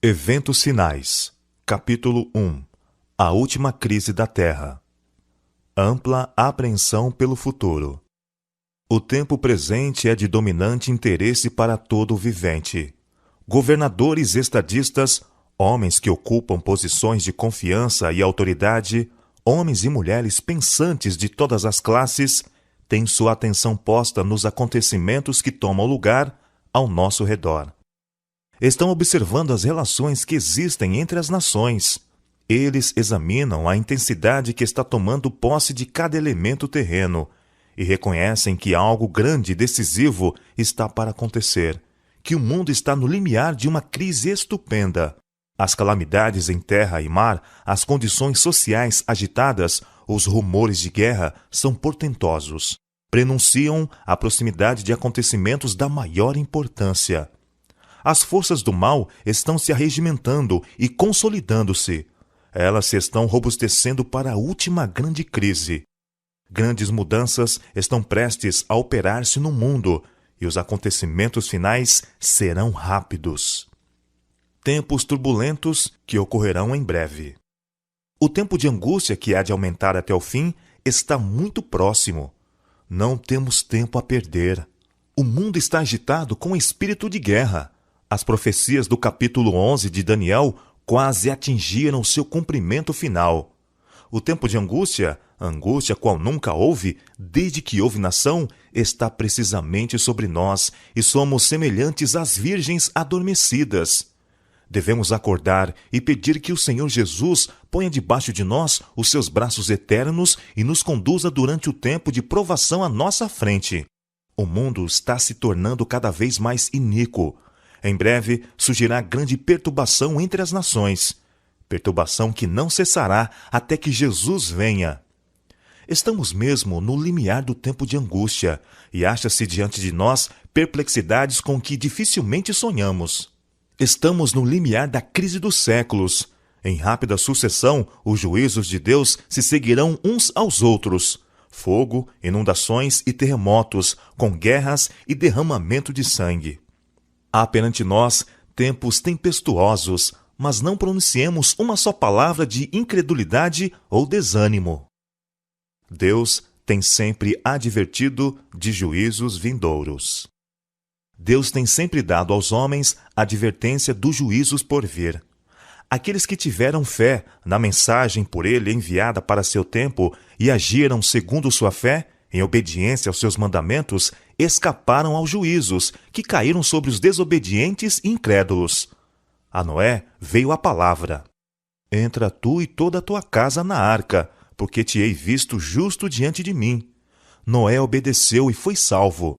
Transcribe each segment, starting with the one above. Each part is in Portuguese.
Eventos finais. Capítulo 1. A última crise da Terra. Ampla apreensão pelo futuro. O tempo presente é de dominante interesse para todo o vivente. Governadores estadistas, homens que ocupam posições de confiança e autoridade, homens e mulheres pensantes de todas as classes, têm sua atenção posta nos acontecimentos que tomam lugar ao nosso redor. Estão observando as relações que existem entre as nações. Eles examinam a intensidade que está tomando posse de cada elemento terreno e reconhecem que algo grande e decisivo está para acontecer, que o mundo está no limiar de uma crise estupenda. As calamidades em terra e mar, as condições sociais agitadas, os rumores de guerra são portentosos. Prenunciam a proximidade de acontecimentos da maior importância. As forças do mal estão se arregimentando e consolidando-se. Elas se estão robustecendo para a última grande crise. Grandes mudanças estão prestes a operar-se no mundo e os acontecimentos finais serão rápidos. Tempos turbulentos que ocorrerão em breve. O tempo de angústia que há de aumentar até o fim está muito próximo. Não temos tempo a perder. O mundo está agitado com espírito de guerra. As profecias do capítulo 11 de Daniel quase atingiram seu cumprimento final. O tempo de angústia, angústia qual nunca houve, desde que houve nação, está precisamente sobre nós e somos semelhantes às virgens adormecidas. Devemos acordar e pedir que o Senhor Jesus ponha debaixo de nós os seus braços eternos e nos conduza durante o tempo de provação à nossa frente. O mundo está se tornando cada vez mais iníquo. Em breve surgirá grande perturbação entre as nações, perturbação que não cessará até que Jesus venha. Estamos mesmo no limiar do tempo de angústia, e acha-se diante de nós perplexidades com que dificilmente sonhamos. Estamos no limiar da crise dos séculos. Em rápida sucessão, os juízos de Deus se seguirão uns aos outros. Fogo, inundações e terremotos, com guerras e derramamento de sangue. Há perante nós tempos tempestuosos, mas não pronunciemos uma só palavra de incredulidade ou desânimo. Deus tem sempre advertido de juízos vindouros. Deus tem sempre dado aos homens a advertência dos juízos por vir. Aqueles que tiveram fé na mensagem por ele enviada para seu tempo e agiram segundo sua fé, em obediência aos seus mandamentos, escaparam aos juízos que caíram sobre os desobedientes e incrédulos. A Noé veio a palavra: Entra tu e toda a tua casa na arca, porque te hei visto justo diante de mim. Noé obedeceu e foi salvo.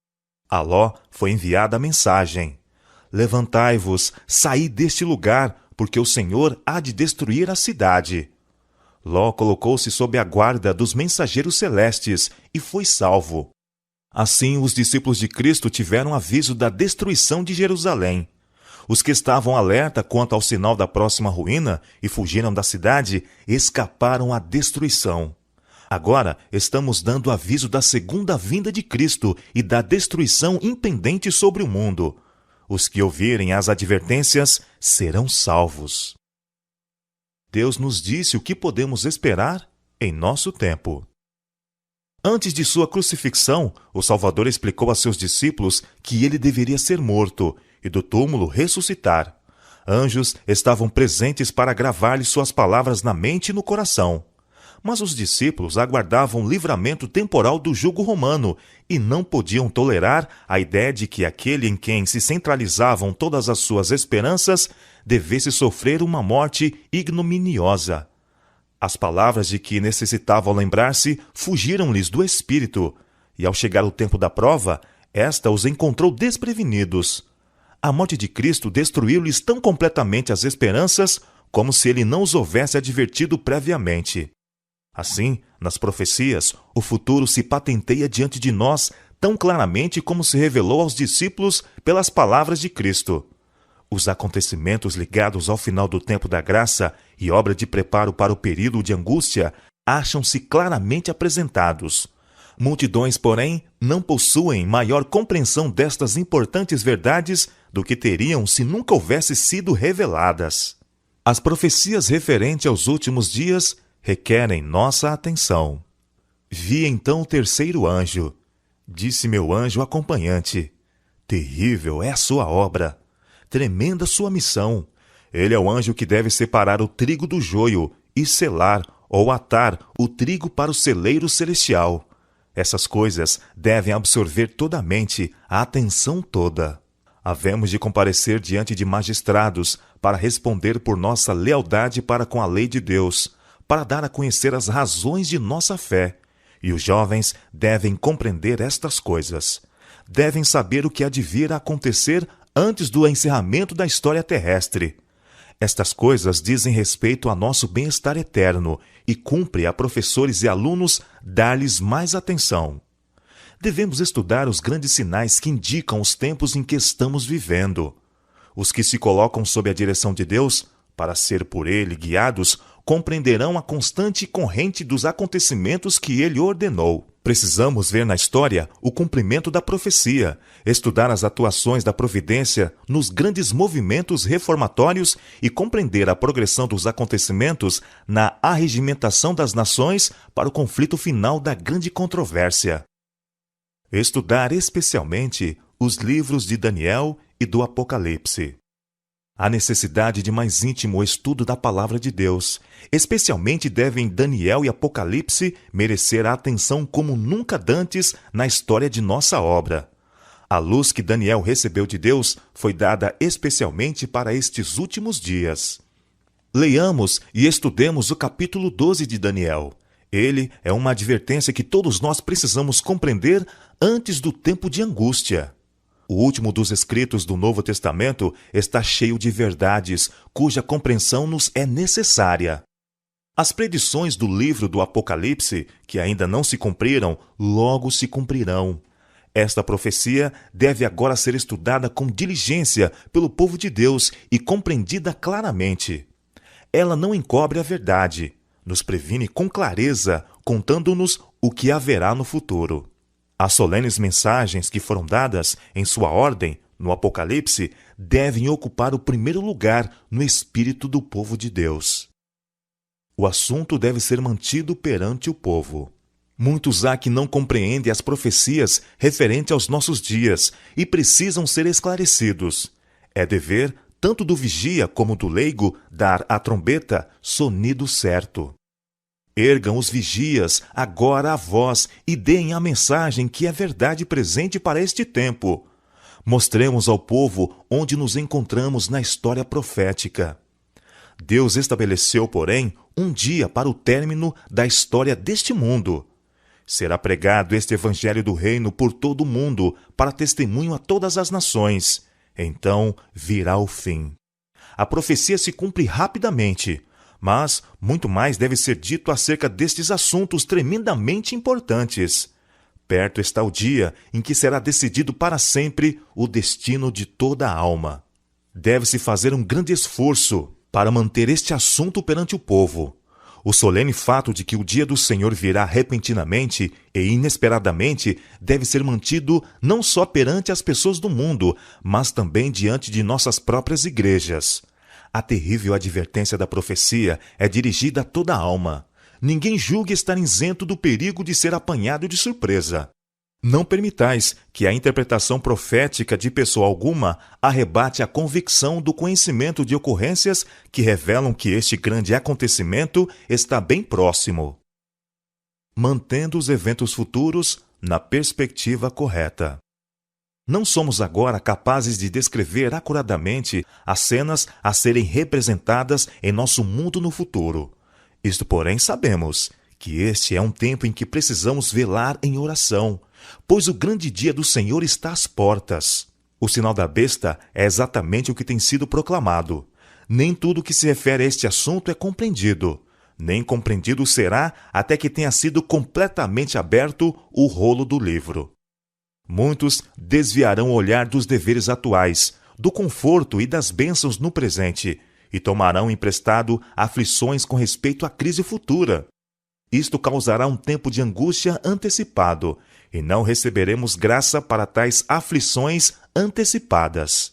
A Ló foi enviada a mensagem: Levantai-vos, saí deste lugar, porque o Senhor há de destruir a cidade. Ló colocou-se sob a guarda dos mensageiros celestes e foi salvo. Assim, os discípulos de Cristo tiveram aviso da destruição de Jerusalém. Os que estavam alerta quanto ao sinal da próxima ruína e fugiram da cidade, escaparam à destruição. Agora, estamos dando aviso da segunda vinda de Cristo e da destruição impendente sobre o mundo. Os que ouvirem as advertências serão salvos. Deus nos disse o que podemos esperar em nosso tempo. Antes de sua crucifixão, o Salvador explicou a seus discípulos que ele deveria ser morto e do túmulo ressuscitar. Anjos estavam presentes para gravar-lhe suas palavras na mente e no coração. Mas os discípulos aguardavam livramento temporal do jugo romano e não podiam tolerar a ideia de que aquele em quem se centralizavam todas as suas esperanças devesse sofrer uma morte ignominiosa. As palavras de que necessitavam lembrar-se fugiram-lhes do espírito, e ao chegar o tempo da prova, esta os encontrou desprevenidos. A morte de Cristo destruiu-lhes tão completamente as esperanças como se ele não os houvesse advertido previamente. Assim, nas profecias, o futuro se patenteia diante de nós tão claramente como se revelou aos discípulos pelas palavras de Cristo. Os acontecimentos ligados ao final do tempo da graça e obra de preparo para o período de angústia acham-se claramente apresentados. Multidões, porém, não possuem maior compreensão destas importantes verdades do que teriam se nunca houvessem sido reveladas. As profecias referentes aos últimos dias requerem nossa atenção. Vi então o terceiro anjo. Disse meu anjo acompanhante: terrível é a sua obra, tremenda sua missão. Ele é o anjo que deve separar o trigo do joio e selar ou atar o trigo para o celeiro celestial. Essas coisas devem absorver toda a mente, a atenção toda. Havemos de comparecer diante de magistrados para responder por nossa lealdade para com a lei de Deus, para dar a conhecer as razões de nossa fé. E os jovens devem compreender estas coisas. Devem saber o que há de vir a acontecer antes do encerramento da história terrestre. Estas coisas dizem respeito a nosso bem-estar eterno e cumpre a professores e alunos dar-lhes mais atenção. Devemos estudar os grandes sinais que indicam os tempos em que estamos vivendo. Os que se colocam sob a direção de Deus, para ser por Ele guiados, compreenderão a constante corrente dos acontecimentos que Ele ordenou. Precisamos ver na história o cumprimento da profecia, estudar as atuações da providência nos grandes movimentos reformatórios e compreender a progressão dos acontecimentos na arregimentação das nações para o conflito final da grande controvérsia. Estudar especialmente os livros de Daniel e do Apocalipse. Há necessidade de mais íntimo estudo da palavra de Deus. Especialmente devem Daniel e Apocalipse merecer a atenção como nunca dantes na história de nossa obra. A luz que Daniel recebeu de Deus foi dada especialmente para estes últimos dias. Leiamos e estudemos o capítulo 12 de Daniel. Ele é uma advertência que todos nós precisamos compreender antes do tempo de angústia. O último dos escritos do Novo Testamento está cheio de verdades, cuja compreensão nos é necessária. As predições do livro do Apocalipse, que ainda não se cumpriram, logo se cumprirão. Esta profecia deve agora ser estudada com diligência pelo povo de Deus e compreendida claramente. Ela não encobre a verdade, nos previne com clareza, contando-nos o que haverá no futuro. As solenes mensagens que foram dadas, em sua ordem, no Apocalipse, devem ocupar o primeiro lugar no espírito do povo de Deus. O assunto deve ser mantido perante o povo. Muitos há que não compreendem as profecias referentes aos nossos dias e precisam ser esclarecidos. É dever, tanto do vigia como do leigo, dar à trombeta sonido certo. Ergam os vigias agora a voz e deem a mensagem que é verdade presente para este tempo. Mostremos ao povo onde nos encontramos na história profética. Deus estabeleceu, porém, um dia para o término da história deste mundo. Será pregado este evangelho do reino por todo o mundo, para testemunho a todas as nações. Então virá o fim. A profecia se cumpre rapidamente, mas muito mais deve ser dito acerca destes assuntos tremendamente importantes. Perto está o dia em que será decidido para sempre o destino de toda a alma. Deve-se fazer um grande esforço para manter este assunto perante o povo. O solene fato de que o dia do Senhor virá repentinamente e inesperadamente deve ser mantido não só perante as pessoas do mundo, mas também diante de nossas próprias igrejas. A terrível advertência da profecia é dirigida a toda a alma. Ninguém julgue estar isento do perigo de ser apanhado de surpresa. Não permitais que a interpretação profética de pessoa alguma arrebate a convicção do conhecimento de ocorrências que revelam que este grande acontecimento está bem próximo. Mantendo os eventos futuros na perspectiva correta. Não somos agora capazes de descrever acuradamente as cenas a serem representadas em nosso mundo no futuro. Isto, porém, sabemos que este é um tempo em que precisamos velar em oração, pois o grande dia do Senhor está às portas. O sinal da besta é exatamente o que tem sido proclamado. Nem tudo que se refere a este assunto é compreendido. Nem compreendido será até que tenha sido completamente aberto o rolo do livro. Muitos desviarão o olhar dos deveres atuais, do conforto e das bênçãos no presente, e tomarão emprestado aflições com respeito à crise futura. Isto causará um tempo de angústia antecipado, e não receberemos graça para tais aflições antecipadas.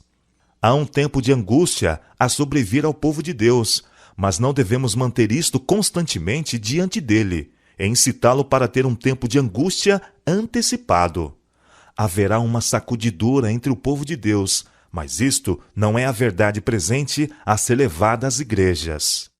Há um tempo de angústia a sobrevir ao povo de Deus, mas não devemos manter isto constantemente diante dele, e incitá-lo para ter um tempo de angústia antecipado. Haverá uma sacudidura entre o povo de Deus, mas isto não é a verdade presente a ser levada às igrejas.